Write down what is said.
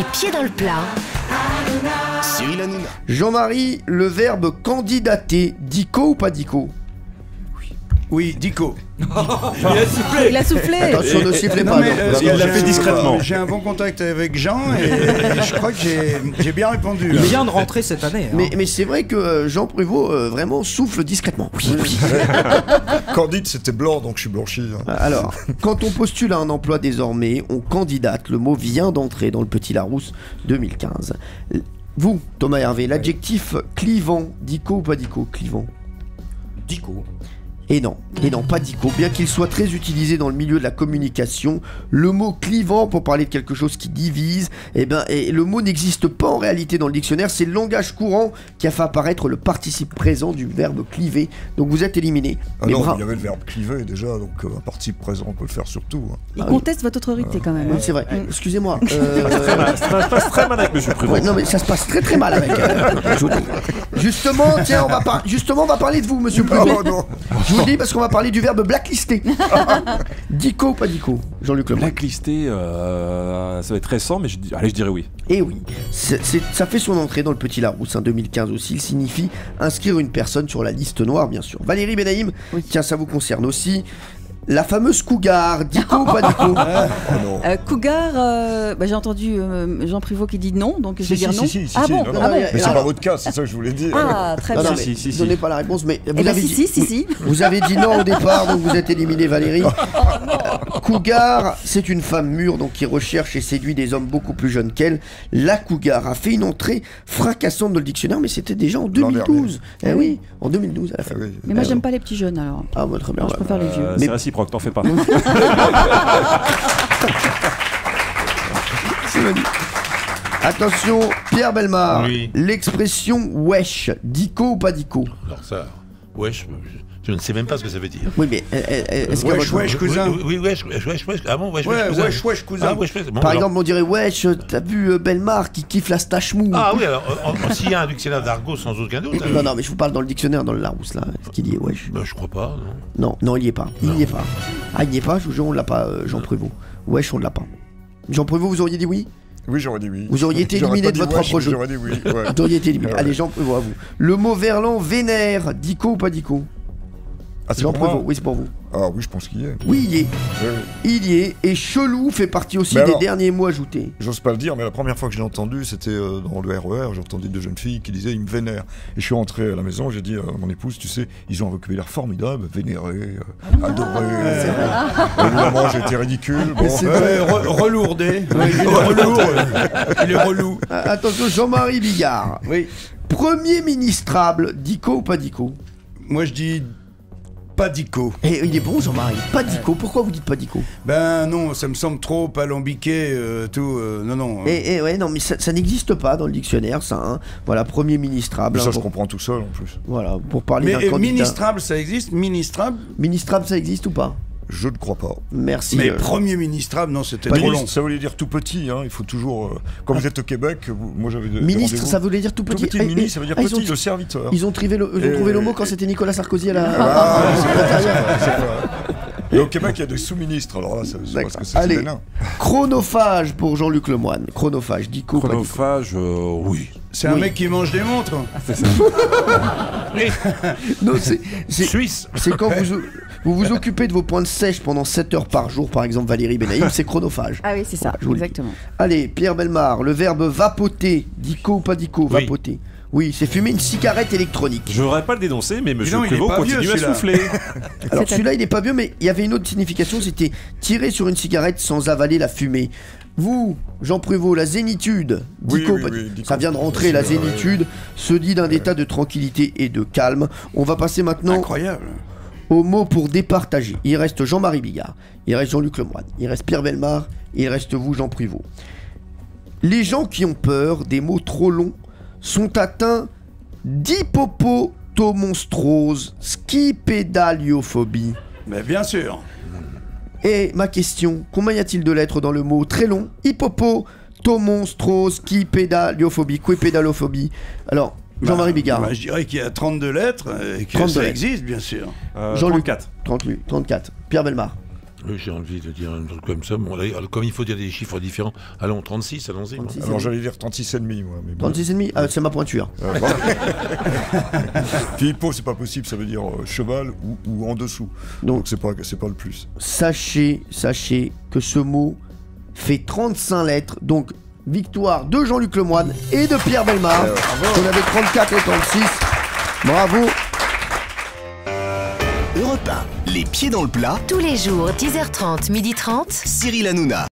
Les pieds dans le plat. Cyril Hanouna. Jean-Marie, le verbe candidater, dico ou pas dico? Oui, dico. Il a soufflé. Attention, ne sifflez pas. Non, mais, non. il l'a fait discrètement. J'ai un bon contact avec Jean et je crois que j'ai bien répondu. Il vient de rentrer cette année. Hein. Mais c'est vrai que Jean Prévost vraiment souffle discrètement. Oui, oui. Candide, c'était blanc, donc je suis blanchi. Alors, quand on postule à un emploi désormais, on candidate. Le mot vient d'entrer dans le Petit Larousse 2015. Vous, Thomas Hervé, l'adjectif clivant, dico ou pas dico? Clivant. Dico. Et non, pas dico. Bien qu'il soit très utilisé dans le milieu de la communication, le mot clivant pour parler de quelque chose qui divise, et le mot n'existe pas en réalité dans le dictionnaire. C'est le langage courant qui a fait apparaître le participe présent du verbe cliver. Donc vous êtes éliminé. Ah non, il y avait le verbe cliver déjà, donc un participe présent, on peut le faire surtout. Il conteste votre autorité quand même. Oui, c'est vrai. Excusez-moi. Ça se passe très mal avec Monsieur Prévost. Ouais, non mais ça se passe très très mal avec. Je vous le dis. Justement, tiens, on va parler de vous, Monsieur Prévost. Oh non. Je vous le dis parce qu'on va parler du verbe blacklister. Dico ou pas dico, Jean-Luc Lemoyne? Blacklisté, ça va être récent, mais je dirais oui. Eh oui, ça fait son entrée dans le Petit Larousse, 2015 aussi. Il signifie inscrire une personne sur la liste noire, bien sûr. Valérie Benaïm, tiens, ça vous concerne aussi. La fameuse cougar, dico ou pas dico? Cougar, j'ai entendu Jean Prévost qui dit non, donc je vais dire non. Si, Ah bon, non, mais c'est pas votre cas, c'est ça que je voulais dire. Ah, très bien. Non, mais donnez pas la réponse, mais vous avez dit, si. Vous avez dit non au départ, donc vous êtes éliminé, Valérie. Cougar, c'est une femme mûre donc qui recherche et séduit des hommes beaucoup plus jeunes qu'elle. La cougar a fait une entrée fracassante dans le dictionnaire, mais c'était déjà en 2012. Eh oui, en 2012 à la fin. Mais moi j'aime pas les petits jeunes alors. Ah bah très bien. Je préfère les vieux. C'est réciproque, t'en fais pas. Attention, Pierre Bellemare. Oui. L'expression wesh, dico ou pas dico? Alors ça, wesh, je ne sais même pas ce que ça veut dire. Oui, mais est-ce que Wesh, cousin. Oui, wesh. Ah bon, wesh, cousin. Wesh, cousin. Ah, wesh, bon, par alors- exemple, on dirait wesh, t'as vu Bellemare qui kiffe la stache mou. Ah oui, alors, s'il y a un dictionnaire d'argot sans aucun doute. Non, mais je vous parle dans le dictionnaire, dans le Larousse, là. Est-ce qu'il y est wesh? Bah, je crois pas, non. Non, il y est pas. Il n'y est pas. Ah, il n'y est pas, je vous jure, on l'a pas, Jean Prévost. Wesh, on ne l'a pas. Jean Prévost, vous auriez dit oui? Oui, j'aurais dit oui. Vous auriez été J'aurais éliminé pas de dit votre wesh, propre jeu. J'aurais dit oui. Ouais. Vous auriez été éliminé. Ouais. Allez, Jean Prévost, à vous. Le mot verlan vénère, dico ou pas dico? Ah, c'est Jean pour moi Prévost, oui, c'est pour vous. Ah oui, je pense qu'il y est. Oui, il y est. Oui. Il y est. Et chelou fait partie aussi Mais des alors- derniers mots ajoutés. J'ose pas le dire, mais la première fois que je l'ai entendu, c'était dans le RER. J'ai entendu deux jeunes filles qui disaient « ils me vénèrent ». Et je suis rentré à la maison, j'ai dit à mon épouse, tu sais, ils ont un vocabulaire formidable, vénérer, adorer. Évidemment, j'ai été ridicule. Bon. Relourdé. Il est relou. Attention, Jean-Marie Bigard. Oui. Premier ministrable, dico ou pas dico? Moi je dis pas dico. Et il est bon, Jean-Marie. Pas dico. Pourquoi vous dites pas dico? Ben non, ça me semble trop alambiqué, tout. Non. Ouais, non, mais ça n'existe pas dans le dictionnaire, ça. Hein. Voilà, premier ministrable. Mais ça, hein, je comprends tout seul, en plus. Voilà, pour parler d'un Mais candidat. ministrable, ça existe? Ministrable? Ministrable, ça existe ou pas? Je ne crois pas. Merci. Mais premier ministrable, non, c'était trop long. Ministre, ça voulait dire tout petit, hein. Il faut toujours... quand vous êtes au Québec, moi j'avais des Ministre, rendez-vous. ça voulait dire tout petit. Tout petit, ministre, ça veut dire ils petit, ont- le serviteur. Ils ont trouvé le mot quand c'était Nicolas Sarkozy à la... Ah, au c'est secrétariat. vrai. Et au Québec, il y a des sous-ministres, alors là, ça veut dire que c'est Allez, des nains. chronophage pour Jean-Luc Lemoyne. Chronophage, dico ou pas dico? Chronophage, oui. C'est un Oui. mec qui mange des montres. Non, c'est Suisse. c'est quand vous vous occupez de vos points de sèche pendant 7 heures par jour, par exemple Valérie Benaïm, c'est chronophage. Ah oui, c'est ça, je vous le dis. exactement. Allez, Pierre Bellemare, le verbe vapoter, dico ou pas dico? Oui. Vapoter. Oui, c'est fumer une cigarette électronique. Je voudrais pas le dénoncer, mais Monsieur non, il est Prévost pas continue vieux, à celui-là. souffler. Alors celui-là, il est pas vieux, mais il y avait une autre signification, c'était tirer sur une cigarette sans avaler la fumée. Vous, Jean Prévost, la zénitude, dico, Oui, pas- dico. ça vient de rentrer, la zénitude se dit d'un état de tranquillité et de calme. On va passer maintenant Incroyable. au mot pour départager. Il reste Jean-Marie Bigard, il reste Jean-Luc Lemoyne, il reste Pierre Bellemare, il reste vous, Jean Prévost. Les gens qui ont peur des mots trop longs sont atteints d'hippopotomonstrose skipédaliophobie. Mais bien sûr. Et ma question, combien y a-t-il de lettres dans le mot très long? Hippopotomonstrose skipédaliophobie, quépédalophobie. Alors, Jean-Marie Bigard. Bah, je dirais qu'il y a 32 lettres et que 32 ça lettres. existe, bien sûr. Jean-Luc. 34. 34. Pierre Bellemare. Oui, j'ai envie de dire un truc comme ça. Bon, là, comme il faut dire des chiffres différents, allons, 36, allons-y. 36. Alors j'allais dire 36,5 moi. Mais bon. 36,5 c'est ma pointure. Bon. Puis hippo, c'est pas possible, ça veut dire cheval ou en dessous. Donc c'est pas le plus. Sachez que ce mot fait 35 lettres, donc victoire de Jean-Luc Lemoyne et de Pierre Bellemare. On avait 34 et 36. Bravo. Europe 1, les pieds dans le plat. Tous les jours, 10h30, 12h30. Cyril Hanouna.